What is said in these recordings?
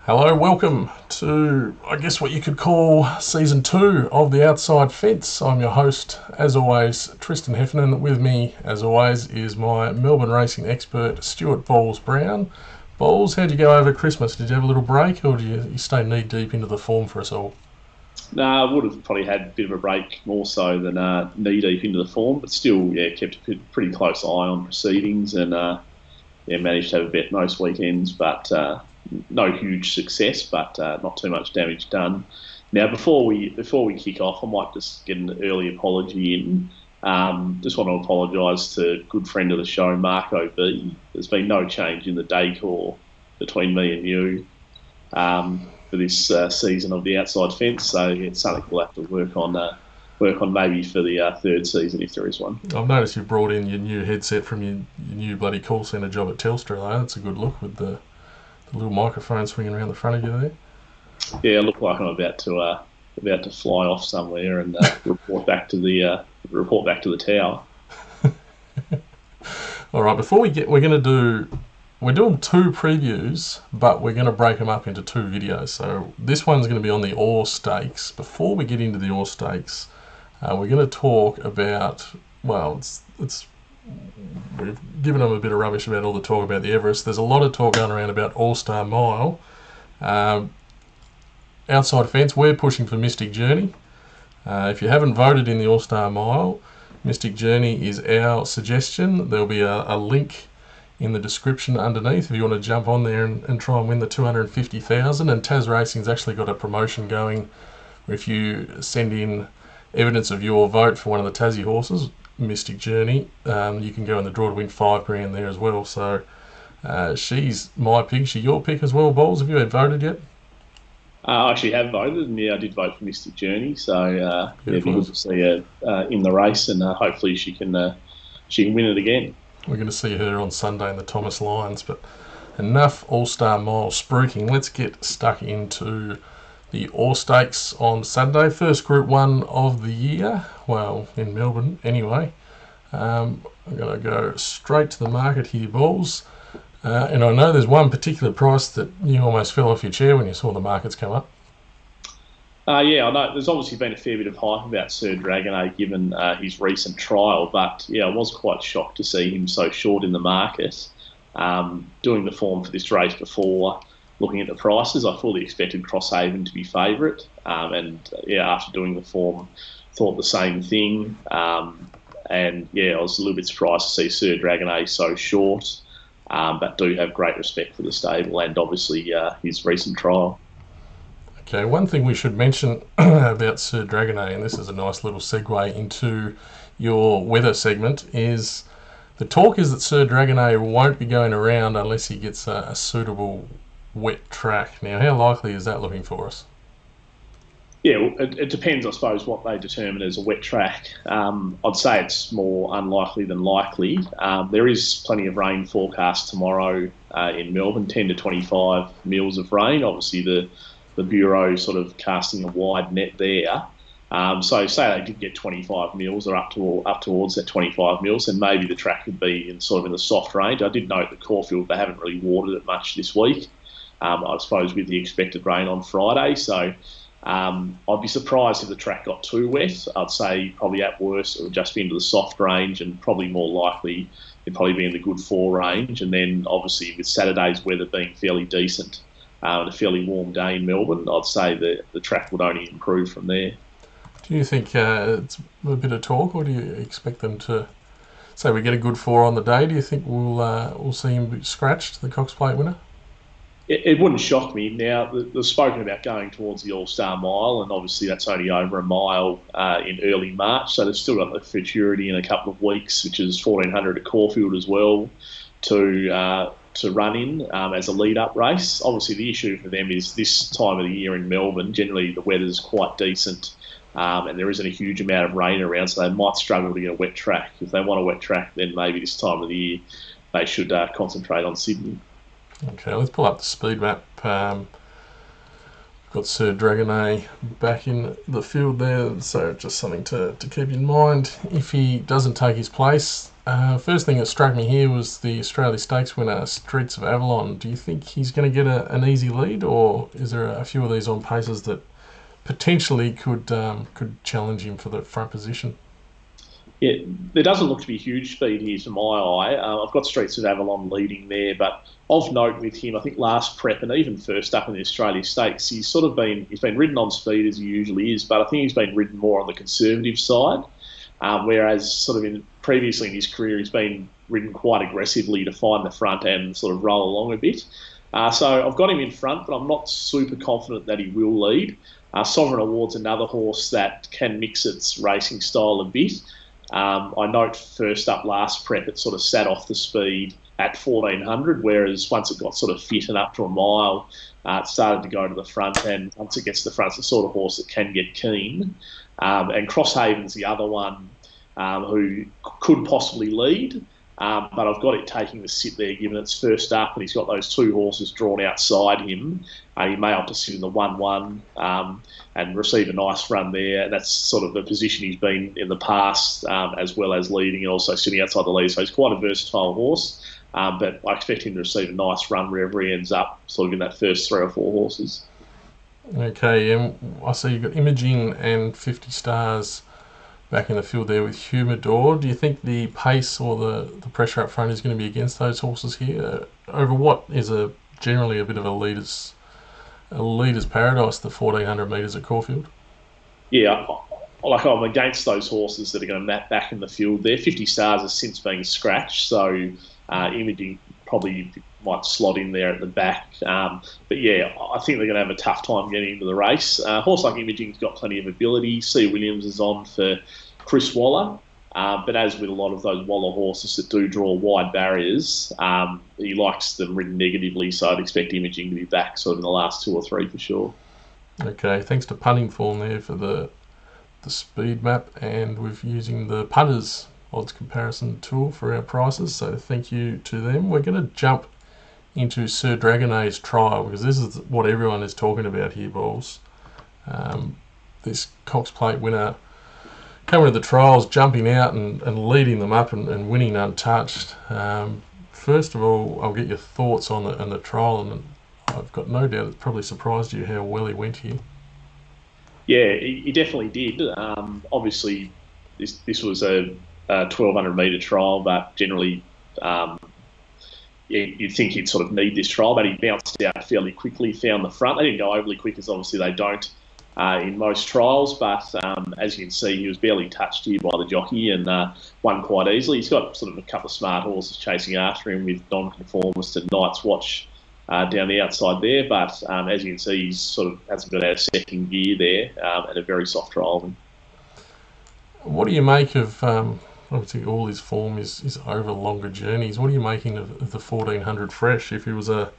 Hello, welcome to, I guess, what you could call Season 2 of The Outside Fence. I'm your host, as always, Tristan Heffernan. With me, as always, is my Melbourne racing expert, Stewart Balls-Brown. Balls, how'd you go over Christmas? Did you have a little break, or did you stay knee-deep into the form for us all? No, I would have probably had a bit of a break more so than knee-deep into the form, but still, kept a pretty close eye on proceedings and managed to have a bet most weekends, but no huge success, but not too much damage done. Now, before we kick off, I might just get an early apology in. Just want to apologise to a good friend of the show, Marco B. There's been no change in the decor between me and you for this season of The Outside Fence, so it's something we'll have to work on maybe for the third season if there is one. I've noticed you brought in your new headset from your new bloody call centre job at Telstra, though. That's a good look with the little microphone swinging around the front of you there. Yeah, I look like I'm about to fly off somewhere and report back to the tower. All right, before we're doing two previews, but we're going to break them up into two videos. So this one's going to be on the Orr Stakes. Before we get into the Orr Stakes, we're going to talk about, we've given them a bit of rubbish about all the talk about the Everest. There's a lot of talk going around about All-Star Mile. Outside Fence, we're pushing for Mystic Journey. If you haven't voted in the All-Star Mile, Mystic Journey is our suggestion. There'll be a link in the description underneath if you want to jump on there and try and win the 250,000. And Tas Racing's actually got a promotion going where if you send in evidence of your vote for one of the Tassie horses, Mystic Journey, you can go in the draw to win $5,000 there as well. So she's my pick. Is she your pick as well, Balls? Have you voted yet? I actually have voted, and I did vote for Mystic Journey. So it'd be good to see her in the race, and hopefully she can win it again. We're going to see her on Sunday in the Thomas Lions, but enough All-Star Mile spruiking. Let's get stuck into the Orr Stakes on Saturday. First Group 1 of the year, well, in Melbourne anyway. I'm going to go straight to the market here, Balls. And I know there's one particular price that you almost fell off your chair when you saw the markets come up. I know there's obviously been a fair bit of hype about Sir Dragonet given his recent trial, but I was quite shocked to see him so short in the market. Doing the form for this race before, looking at the prices, I fully expected Crosshaven to be favourite, and after doing the form, thought the same thing. I was a little bit surprised to see Sir Dragonet so short, but do have great respect for the stable and obviously his recent trial. Okay, one thing we should mention about Sir Dragonet, and this is a nice little segue into your weather segment, is the talk is that Sir Dragonet won't be going around unless he gets a suitable wet track. Now, how likely is that looking for us? Yeah, well, it depends, I suppose, what they determine as a wet track. I'd say it's more unlikely than likely. There is plenty of rain forecast tomorrow in Melbourne, 10 to 25 mils of rain. Obviously, the Bureau sort of casting a wide net there. So say they did get 25 mils or up towards that 25 mils, and maybe the track could be in the soft range. I did note that Caulfield, they haven't really watered it much this week, I suppose with the expected rain on Friday. So I'd be surprised if the track got too wet. I'd say probably at worst it would just be into the soft range, and probably more likely it'd probably be in the good 4 range. And then obviously with Saturday's weather being fairly decent, and a fairly warm day in Melbourne, I'd say that the track would only improve from there. Do you think it's a bit of talk, or do you expect them to say we get a good 4 on the day? Do you think we'll see him scratched, the Cox Plate winner? It wouldn't shock me. Now, they've spoken about going towards the All-Star Mile, and obviously that's only over a mile in early March, so they've still got the futurity in a couple of weeks, which is 1,400 at Caulfield as well, to run in as a lead-up race. Obviously, the issue for them is this time of the year in Melbourne, generally the weather's quite decent and there isn't a huge amount of rain around, so they might struggle to get a wet track. If they want a wet track, then maybe this time of the year they should concentrate on Sydney. Okay, let's pull up the speed map. Got Sir Dragonet back in the field there, so just something to keep in mind. If he doesn't take his place, First thing that struck me here was the Australia Stakes winner, Streets of Avalon. Do you think he's going to get an easy lead, or is there a few of these on paces that potentially could challenge him for the front position? Yeah, there doesn't look to be huge speed here to my eye. I've got Streets of Avalon leading there, but of note with him, I think last prep and even first up in the Australia Stakes, he's been ridden on speed as he usually is, but I think he's been ridden more on the conservative side. Whereas sort of previously in his career, he's been ridden quite aggressively to find the front and sort of roll along a bit. So I've got him in front, but I'm not super confident that he will lead. Sovereign Award's another horse that can mix its racing style a bit. I note first up last prep, it sort of sat off the speed at 1400, whereas once it got sort of fit and up to a mile, it started to go to the front, and once it gets to the front, it's the sort of horse that can get keen. And Crosshaven's the other one who could possibly lead, but I've got it taking the sit there given it's first up and he's got those two horses drawn outside him. He may have to sit in the 1-1 and receive a nice run there. And that's sort of the position he's been in the past, as well as leading and also sitting outside the lead. So he's quite a versatile horse, but I expect him to receive a nice run wherever he ends up, sort of in that first 3 or 4 horses. Okay, I see you've got Imaging and 50 Stars back in the field there with Humidor. Do you think the pace or the pressure up front is going to be against those horses here? Over what is generally a bit of a leader's paradise, the 1400 metres at Caulfield? Yeah, I'm against those horses that are going to map back in the field there. 50 Stars has since been scratched, so Imaging probably might slot in there at the back. But yeah, I think they're going to have a tough time getting into the race. A horse like Imaging's got plenty of ability. C. Williams is on for Chris Waller. But as with a lot of those Waller horses that do draw wide barriers, he likes them ridden negatively, so I'd expect Imaging to be back sort of in the last 2 or 3 for sure. Okay, thanks to Punting Form there for the speed map, and we're using the punters odds comparison tool for our prices, so thank you to them. We're going to jump into Sir Dragonet's Trial, because this is what everyone is talking about here, Balls. This Cox Plate winner coming to the trials, jumping out and leading them up and winning untouched. First of all, I'll get your thoughts on the trial, and I've got no doubt it probably surprised you how well he went here. Yeah, he definitely did. Obviously, this was a 1200 metre trial, but generally you'd think he'd sort of need this trial, but he bounced out fairly quickly, found the front. They didn't go overly quick, as obviously they don't in most trials, but as you can see, he was barely touched here by the jockey and won quite easily. He's got sort of a couple of smart horses chasing after him with Nonconformist and Night's Watch down the outside there, but as you can see, he's sort of hasn't got out of second gear there, and a very soft trial. What do you make of obviously all his form is over longer journeys? What are you making of the 1400 fresh? If he was an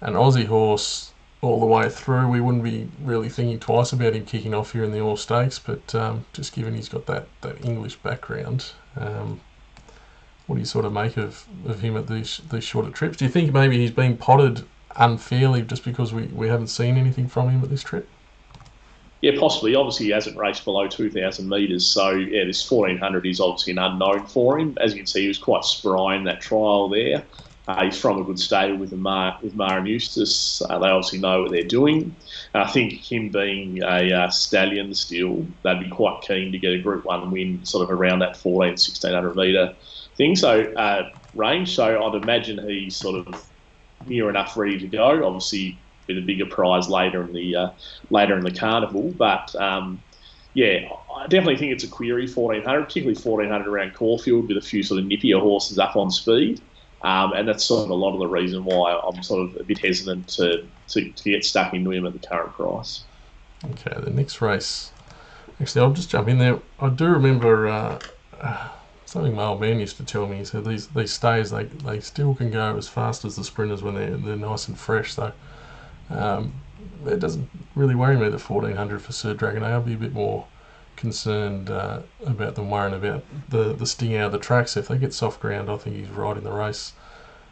Aussie horse all the way through, we wouldn't be really thinking twice about him kicking off here in the Orr Stakes, but just given he's got that English background, what do you sort of make of him at these shorter trips? Do you think maybe he's been potted unfairly just because we haven't seen anything from him at this trip? Yeah, possibly. Obviously, he hasn't raced below 2,000 metres, so yeah, this 1400 is obviously an unknown for him. As you can see, he was quite spry in that trial there. He's from a good stable with Mar and Eustace. They obviously know what they're doing. And I think him being a stallion still, they'd be quite keen to get a Group 1 win sort of around that 1,1600 metre thing. So range. So I'd imagine he's sort of near enough ready to go. Obviously, a bigger prize later in the carnival, but yeah, I definitely think it's a query 1400, particularly 1400 around Caulfield with a few sort of nippier horses up on speed, and that's sort of a lot of the reason why I'm sort of a bit hesitant to get stuck into him at the current price. Okay, the next race. Actually, I'll just jump in there. I do remember something my old man used to tell me. He said these stays they still can go as fast as the sprinters when they're nice and fresh. So. It doesn't really worry me, the 1400 for Sir Dragonet. I'll be a bit more concerned about them worrying about the sting out of the tracks. If they get soft ground, I think he's right in the race.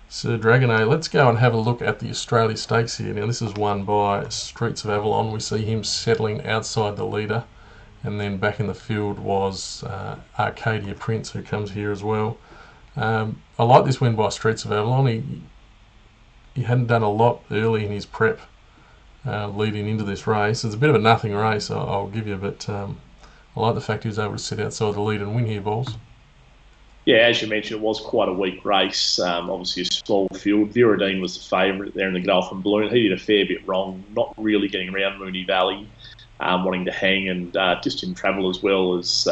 Sir Dragonet, let's go and have a look at the Australia Stakes here. Now, this is won by Streets of Avalon. We see him settling outside the leader, and then back in the field was Arcadia Prince, who comes here as well. I like this win by Streets of Avalon. He hadn't done a lot early in his prep leading into this race. It's a bit of a nothing race, I'll give you, but I like the fact he was able to sit outside the lead and win here, Balls. Yeah, as you mentioned, it was quite a weak race. Obviously, a small field. Viridine was the favourite there in the Godolphin Balloon. He did a fair bit wrong, not really getting around Moonee Valley, wanting to hang, and just didn't travel as well as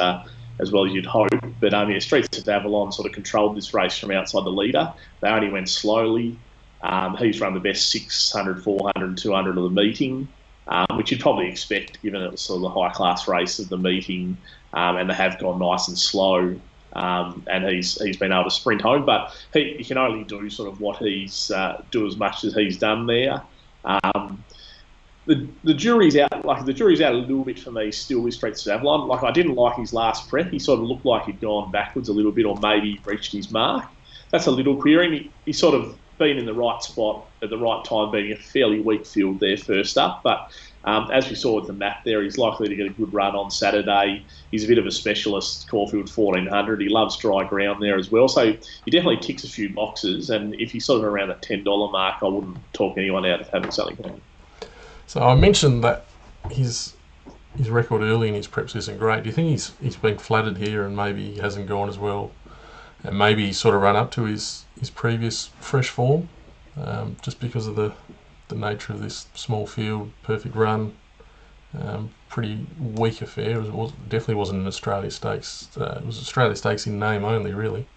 you'd hope. But Streets of Avalon sort of controlled this race from outside the leader. They only went slowly. He's run the best 600, 400, 200 of the meeting, which you'd probably expect given it was sort of the high-class race of the meeting, and they have gone nice and slow. And he's been able to sprint home, but he can only do sort of what do as much as he's done there. The jury's out. The jury's out a little bit for me still with Streets of Avalon. I didn't like his last prep. He sort of looked like he'd gone backwards a little bit, or maybe reached his mark. That's a little querying. He's sort of been in the right spot at the right time, being a fairly weak field there first up, but. As we saw with the map there, he's likely to get a good run on Saturday. He's a bit of a specialist, Caulfield 1400. He loves dry ground there as well. So he definitely ticks a few boxes. And if he's sort of around that $10 mark, I wouldn't talk anyone out of having something on him. So I mentioned that his record early in his preps isn't great. Do you think he's been flattered here and maybe he hasn't gone as well? And maybe he's sort of run up to his previous fresh form just because of the nature of this small field, perfect run, pretty weak affair. It definitely wasn't an Australia Stakes. It was Australia Stakes in name only, really.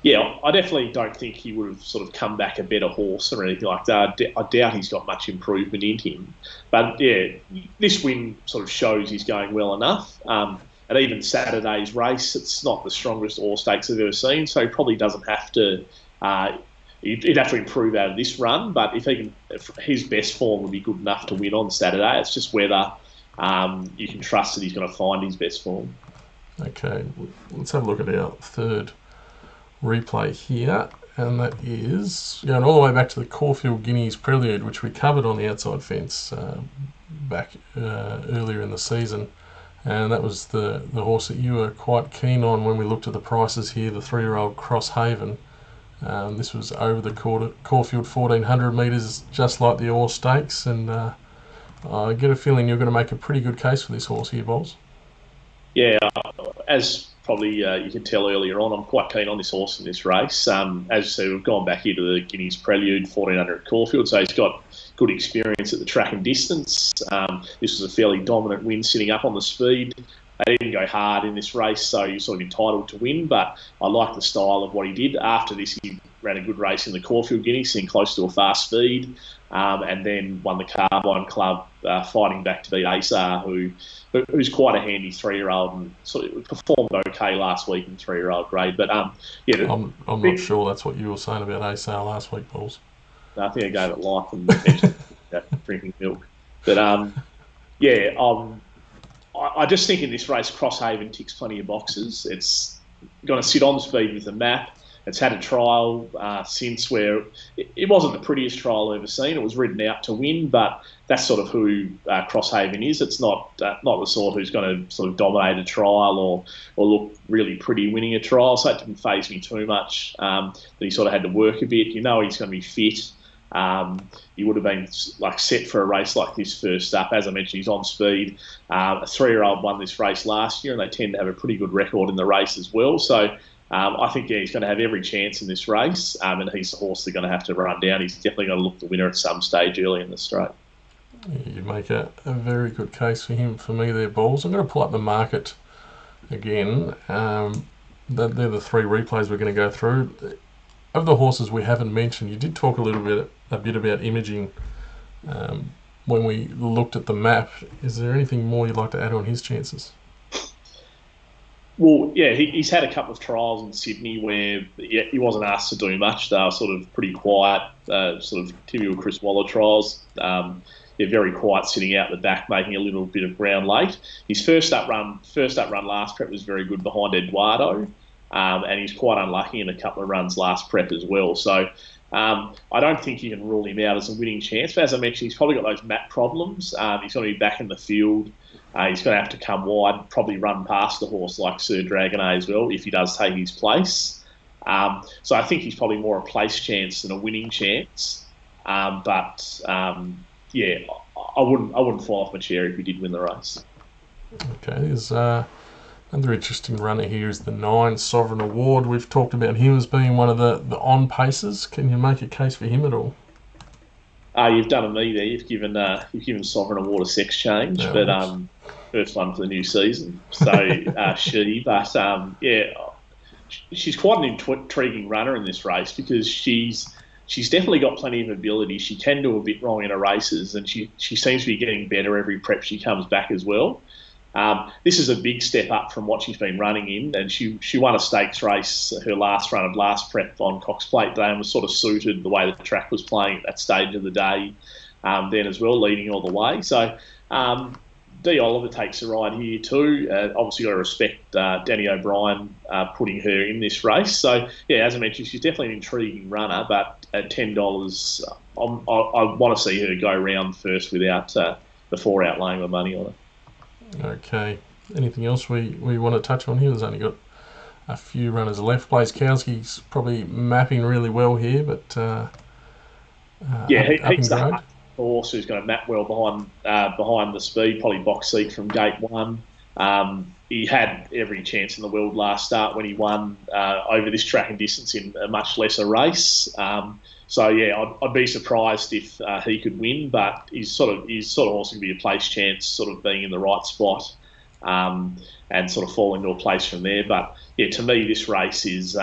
Yeah, I definitely don't think he would have sort of come back a better horse or anything like that. I doubt he's got much improvement in him. But yeah, this win sort of shows he's going well enough. And even Saturday's race, it's not the strongest Orr Stakes I've ever seen, so he probably doesn't have to... He'd have to improve out of this run, but if his best form would be good enough to win on Saturday, it's just whether you can trust that he's going to find his best form. Okay, let's have a look at our third replay here, and that is going all the way back to the Caulfield Guineas Prelude, which we covered on the outside fence back earlier in the season. And that was the horse that you were quite keen on when we looked at the prices here, the 3-year-old Crosshaven. This was over the Caulfield 1400 metres, just like the Orr Stakes, and I get a feeling you're going to make a pretty good case for this horse here, Balls. Yeah, as probably you could tell earlier on, I'm quite keen on this horse in this race. As you said, we've gone back into the Guineas Prelude 1400 Caulfield, so he's got good experience at the track and distance. This was a fairly dominant win sitting up on the speed. They didn't go hard in this race, so you're sort of entitled to win, but I like the style of what he did. After this, he ran a good race in the Caulfield Guineas, sitting close to a fast speed, and then won the Carbine Club, fighting back to beat Asar, who's quite a handy 3-year-old and sort of performed okay last week in 3-year-old grade. But yeah, I'm not sure that's what you were saying about Asar last week, Balls. I think I gave it life and drinking milk. But yeah, I just think in this race, Crosshaven ticks plenty of boxes. It's going to sit on speed with the map. It's had a trial since where it wasn't the prettiest trial I've ever seen. It was ridden out to win, but that's sort of who Crosshaven is. It's not the sort who's going to sort of dominate a trial or look really pretty winning a trial. So it didn't faze me too much that he sort of had to work a bit. You know he's going to be fit. He would have been set for a race like this first up. As I mentioned, he's on speed. A 3-year-old won this race last year, and they tend to have a pretty good record in the race as well. So I think he's going to have every chance in this race, and he's the horse they're going to have to run down. He's definitely going to look the winner at some stage early in the straight. You make a very good case for him for me there, Balls. I'm going to pull up the market again. They're the 3 replays we're going to go through. Of the horses we haven't mentioned, you did talk a bit about imaging when we looked at the map. Is there anything more you'd like to add on his chances? Well, yeah, he's had a couple of trials in Sydney where he wasn't asked to do much. They were sort of pretty quiet, sort of typical Chris Waller trials. They're very quiet, sitting out the back, making a little bit of ground late. His first up run last prep was very good behind Eduardo. And he's quite unlucky in a couple of runs last prep as well. So I don't think you can rule him out as a winning chance. But as I mentioned, he's probably got those map problems. He's going to be back in the field. He's going to have to come wide, probably run past the horse like Sir Dragonet as well if he does take his place. So I think he's probably more a place chance than a winning chance. But yeah, I wouldn't fall off my chair if he did win the race. Okay, there's another interesting runner here is the 9 Sovereign Award. We've talked about him as being one of the on paces. Can you make a case for him at all? You've done a me there. You've given Sovereign Award a sex change, No, but first one for the new season. So yeah, she's quite an intriguing runner in this race because she's definitely got plenty of ability. She can do a bit wrong in her races, and she seems to be getting better every prep she comes back as well. This is a big step up from what she's been running in, and she won a stakes race, her last run of last prep on Cox Plate Day, and was sort of suited the way the track was playing at that stage of the day then as well, leading all the way. So Dee Oliver takes a ride here too. Obviously got to respect Danny O'Brien putting her in this race. So yeah, as I mentioned, she's definitely an intriguing runner, but at $10, I want to see her go round first before outlaying my money on her. Okay. Anything else we want to touch on here? There's only got a few runners left. Blazkowski's probably mapping really well here, but he's the horse who's going to map well behind the speed, probably box seat from gate 1. He had every chance in the world last start when he won over this track and distance in a much lesser race. So yeah, I'd be surprised if he could win, but he's sort of also going to be a place chance, sort of being in the right spot and sort of falling to a place from there. But yeah, to me, this race is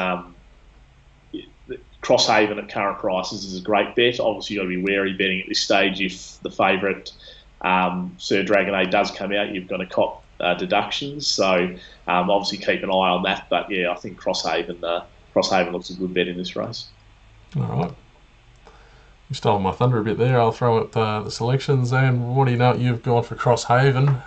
Crosshaven at current prices is a great bet. Obviously, you've got to be wary betting at this stage if the favourite Sir Dragonet does come out. You've got to cop deductions, so obviously keep an eye on that. But yeah, I think Crosshaven looks a good bet in this race. All right. You stole my thunder a bit there. I'll throw at the selections. And what do you know? You've gone for Crosshaven.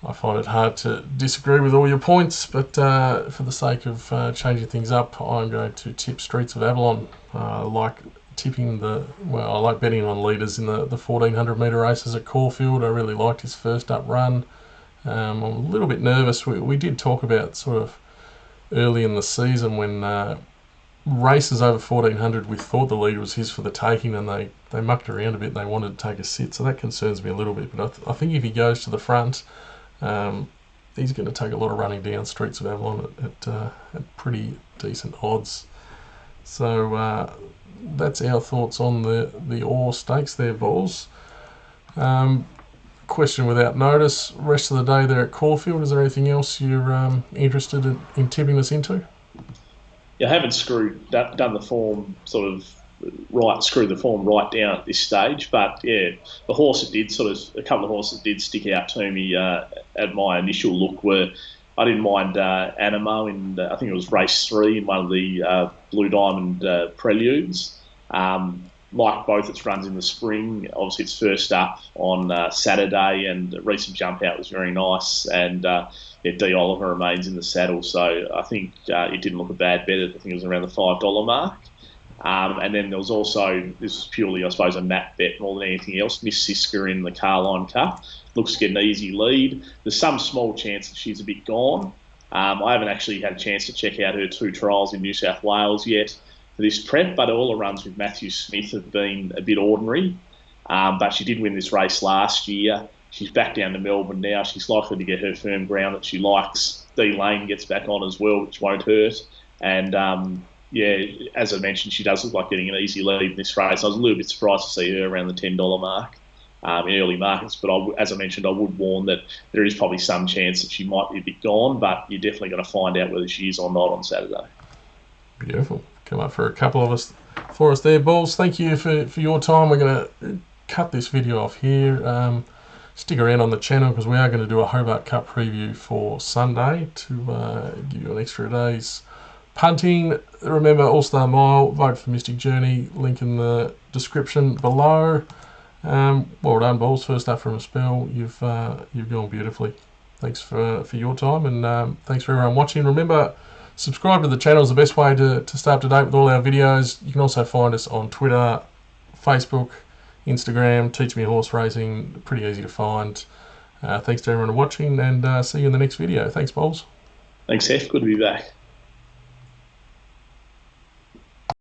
I find it hard to disagree with all your points, but for the sake of changing things up, I'm going to tip Streets of Avalon. I like betting on leaders in the 1400 metre races at Caulfield. I really liked his first up run. I'm a little bit nervous. We did talk about sort of early in the season when races over 1400 we thought the leader was his for the taking, and they mucked around a bit. They wanted to take a sit, so that concerns me a little bit. But I think if he goes to the front, he's going to take a lot of running down Streets of Avalon at pretty decent odds. So that's our thoughts on the Orr Stakes there, Balls. Question without notice, rest of the day there at Caulfield, is there anything else you're interested in tipping us into? Yeah, I haven't done the form sort of right, screwed the form right down at this stage, but yeah, a couple of horses did stick out to me at my initial look. Were I didn't mind Animo in I think it was race 3 in one of the Blue Diamond Preludes. Like both its runs in the spring, obviously it's first up on Saturday, and the recent jump out was very nice, and Dee Oliver remains in the saddle, so I think it didn't look a bad bet. I think it was around the $5 mark. And then there was also, this was purely, I suppose, a map bet more than anything else, Miss Siska in the Carline Cup. Looks to get an easy lead. There's some small chance that she's a bit gone. I haven't actually had a chance to check out her 2 trials in New South Wales yet for this prep, but all the runs with Matthew Smith have been a bit ordinary. But she did win this race last year. She's back down to Melbourne now. She's likely to get her firm ground that she likes. D Lane gets back on as well, which won't hurt. And as I mentioned, she does look like getting an easy lead in this race. I was a little bit surprised to see her around the $10 mark in early markets, but as I mentioned, I would warn that there is probably some chance that she might be a bit gone, but you're definitely going to find out whether she is or not on Saturday. Beautiful. Come up for a couple of us for us there, Balls. Thank you for your time. We're going to cut this video off here. Stick around on the channel because we are going to do a Hobart Cup preview for Sunday to give you an extra day's punting. Remember, All-Star Mile, vote for Mystic Journey, link in the description below. Well done, Balls. First up from a spell. You've gone beautifully. Thanks for your time, and thanks for everyone watching. Remember, subscribe to the channel is the best way to stay up to date with all our videos. You can also find us on Twitter, Facebook, Instagram, Teach Me Horse Racing. Pretty easy to find. Thanks to everyone for watching, and see you in the next video. Thanks, Balls. Thanks, Hef. Good to be back.